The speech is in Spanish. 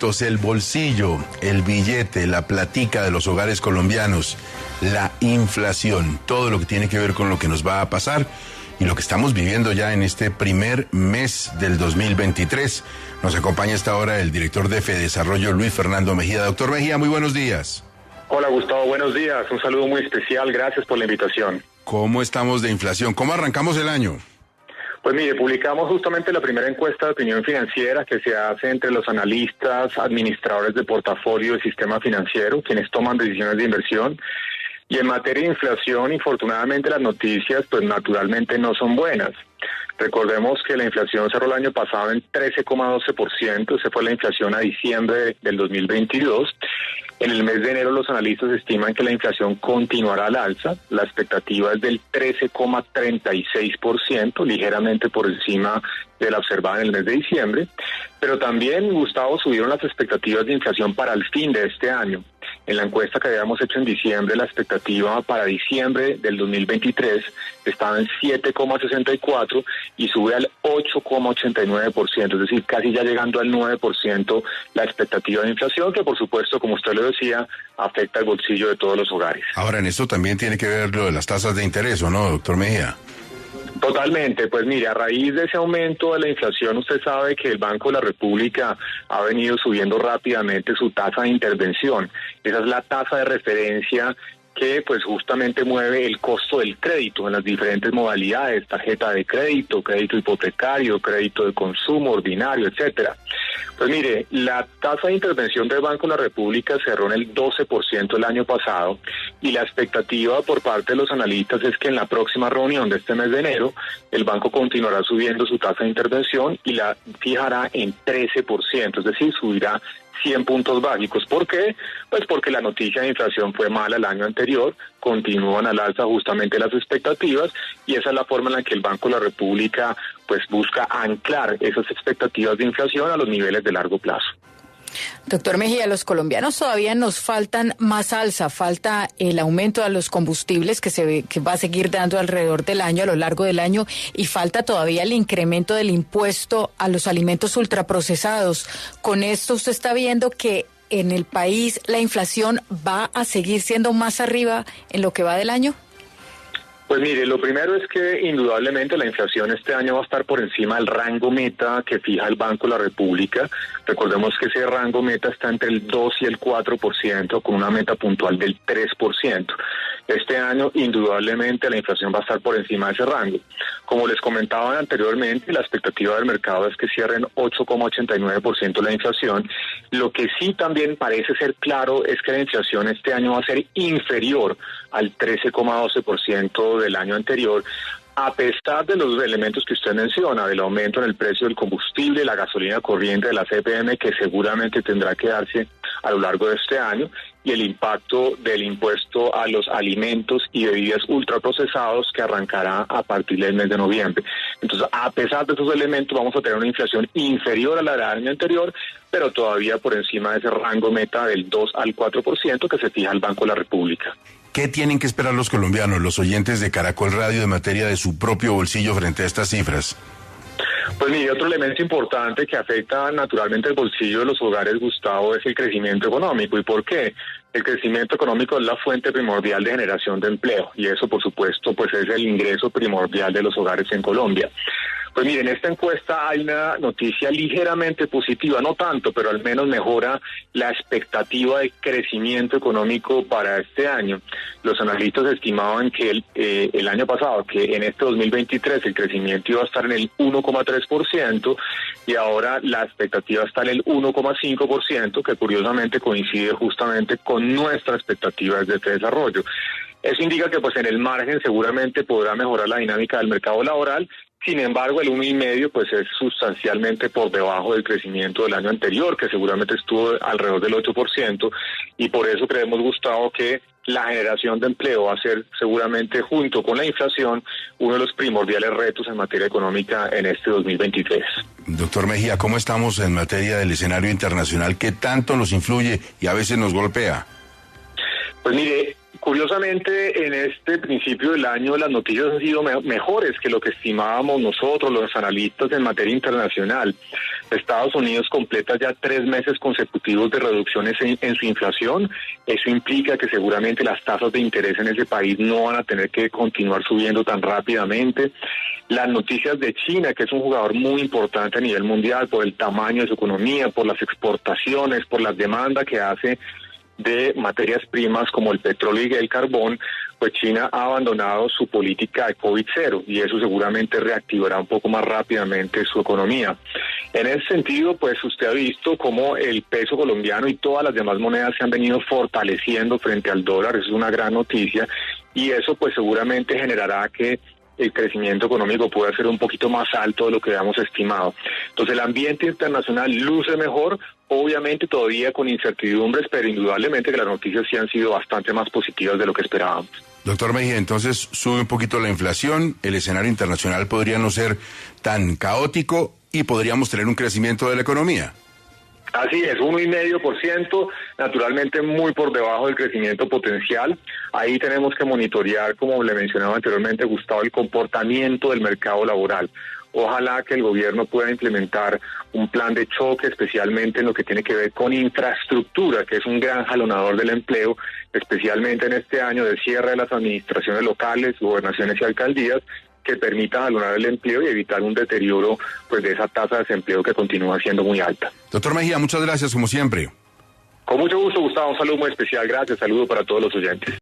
Entonces, el bolsillo, el billete, la platica de los hogares colombianos, la inflación, todo lo que tiene que ver con lo que nos va a pasar y lo que estamos viviendo ya en este primer mes del 2023. Nos acompaña a esta hora el director de Fedesarrollo, Luis Fernando Mejía. Doctor Mejía, muy buenos días. Hola Gustavo, buenos días. Un saludo muy especial. Gracias por la invitación. ¿Cómo estamos de inflación? ¿Cómo arrancamos el año? Pues mire, publicamos justamente la primera encuesta de opinión financiera que se hace entre los analistas, administradores de portafolio del sistema financiero, quienes toman decisiones de inversión. Y en materia de inflación, infortunadamente las noticias, pues naturalmente no son buenas. Recordemos que la inflación cerró el año pasado en 13,12%, esa fue la inflación a diciembre del 2022. En el mes de enero los analistas estiman que la inflación continuará al alza, la expectativa es del 13,36%, ligeramente por encima de la observada en el mes de diciembre, pero también, Gustavo, subieron las expectativas de inflación para el fin de este año. En la encuesta que habíamos hecho en diciembre, la expectativa para diciembre del 2023 estaba en 7,64 y sube al 8,89%, es decir, casi ya llegando al 9% la expectativa de inflación, que por supuesto, como usted lo decía, afecta el bolsillo de todos los hogares. Ahora, en esto también tiene que ver lo de las tasas de interés, ¿o no, doctor Mejía? Totalmente, pues mire, a raíz de ese aumento de la inflación, usted sabe que el Banco de la República ha venido subiendo rápidamente su tasa de intervención. Esa es la tasa de referencia que pues justamente mueve el costo del crédito en las diferentes modalidades, tarjeta de crédito, crédito hipotecario, crédito de consumo ordinario, etcétera. Pues mire, la tasa de intervención del Banco de la República cerró en el 12% el año pasado y la expectativa por parte de los analistas es que en la próxima reunión de este mes de enero el banco continuará subiendo su tasa de intervención y la fijará en 13%, es decir, subirá 100 puntos básicos. ¿Por qué? Pues porque la noticia de inflación fue mala el año anterior, continúan al alza justamente las expectativas y esa es la forma en la que el Banco de la República pues busca anclar esas expectativas de inflación a los niveles de largo plazo. Doctor Mejía, los colombianos todavía nos faltan más alza, falta el aumento de los combustibles que va a seguir dando alrededor del año, a lo largo del año, y falta todavía el incremento del impuesto a los alimentos ultraprocesados. Con esto usted está viendo que en el país la inflación va a seguir siendo más arriba en lo que va del año. Pues mire, lo primero es que indudablemente la inflación este año va a estar por encima del rango meta que fija el Banco de la República. Recordemos que ese rango meta está entre el 2 y el 4%, con una meta puntual del 3%. Este año, indudablemente, la inflación va a estar por encima de ese rango. Como les comentaba anteriormente, la expectativa del mercado es que cierren 8,89% la inflación. Lo que sí también parece ser claro es que la inflación este año va a ser inferior al 13,12% del año anterior, a pesar de los elementos que usted menciona, del aumento en el precio del combustible, la gasolina corriente de la CPM, que seguramente tendrá que darse a lo largo de este año, y el impacto del impuesto a los alimentos y bebidas ultraprocesados que arrancará a partir del mes de noviembre. Entonces, a pesar de esos elementos, vamos a tener una inflación inferior a la del año anterior, pero todavía por encima de ese rango meta del 2 al 4% que se fija el Banco de la República. ¿Qué tienen que esperar los colombianos, los oyentes de Caracol Radio, en materia de su propio bolsillo frente a estas cifras? Pues mire, otro elemento importante que afecta naturalmente el bolsillo de los hogares, Gustavo, es el crecimiento económico. ¿Y por qué? El crecimiento económico es la fuente primordial de generación de empleo y eso, por supuesto, pues es el ingreso primordial de los hogares en Colombia. Pues miren, en esta encuesta hay una noticia ligeramente positiva, no tanto, pero al menos mejora la expectativa de crecimiento económico para este año. Los analistas estimaban que el año pasado, que en este 2023 el crecimiento iba a estar en el 1,3% y ahora la expectativa está en el 1,5%, que curiosamente coincide justamente con nuestra expectativa de desarrollo. Eso indica que pues en el margen seguramente podrá mejorar la dinámica del mercado laboral. Sin embargo, el 1,5% pues es sustancialmente por debajo del crecimiento del año anterior, que seguramente estuvo alrededor del 8%, y por eso creemos, Gustavo, que la generación de empleo va a ser seguramente, junto con la inflación, uno de los primordiales retos en materia económica en este 2023. Doctor Mejía, ¿cómo estamos en materia del escenario internacional? ¿Qué tanto nos influye y a veces nos golpea? Pues mire, Curiosamente, en este principio del año las noticias han sido mejores que lo que estimábamos nosotros, los analistas en materia internacional. Estados Unidos completa ya 3 meses consecutivos de reducciones en su inflación. Eso implica que seguramente las tasas de interés en ese país no van a tener que continuar subiendo tan rápidamente. Las noticias de China, que es un jugador muy importante a nivel mundial por el tamaño de su economía, por las exportaciones, por la demanda que hace de materias primas como el petróleo y el carbón, pues China ha abandonado su política de COVID-0 y eso seguramente reactivará un poco más rápidamente su economía. En ese sentido, pues usted ha visto cómo el peso colombiano y todas las demás monedas se han venido fortaleciendo frente al dólar, eso es una gran noticia, y eso pues seguramente generará que el crecimiento económico puede ser un poquito más alto de lo que habíamos estimado. Entonces el ambiente internacional luce mejor, obviamente todavía con incertidumbres, pero indudablemente que las noticias sí han sido bastante más positivas de lo que esperábamos. Doctor Mejía, entonces sube un poquito la inflación, el escenario internacional podría no ser tan caótico y podríamos tener un crecimiento de la economía. Así es, 1,5%, naturalmente muy por debajo del crecimiento potencial. Ahí tenemos que monitorear, como le mencionaba anteriormente, Gustavo, el comportamiento del mercado laboral. Ojalá que el gobierno pueda implementar un plan de choque, especialmente en lo que tiene que ver con infraestructura, que es un gran jalonador del empleo, especialmente en este año de cierre de las administraciones locales, gobernaciones y alcaldías, que permita jalonar el empleo y evitar un deterioro pues de esa tasa de desempleo que continúa siendo muy alta. Doctor Mejía, muchas gracias como siempre. Con mucho gusto, Gustavo, un saludo muy especial, gracias, saludo para todos los oyentes.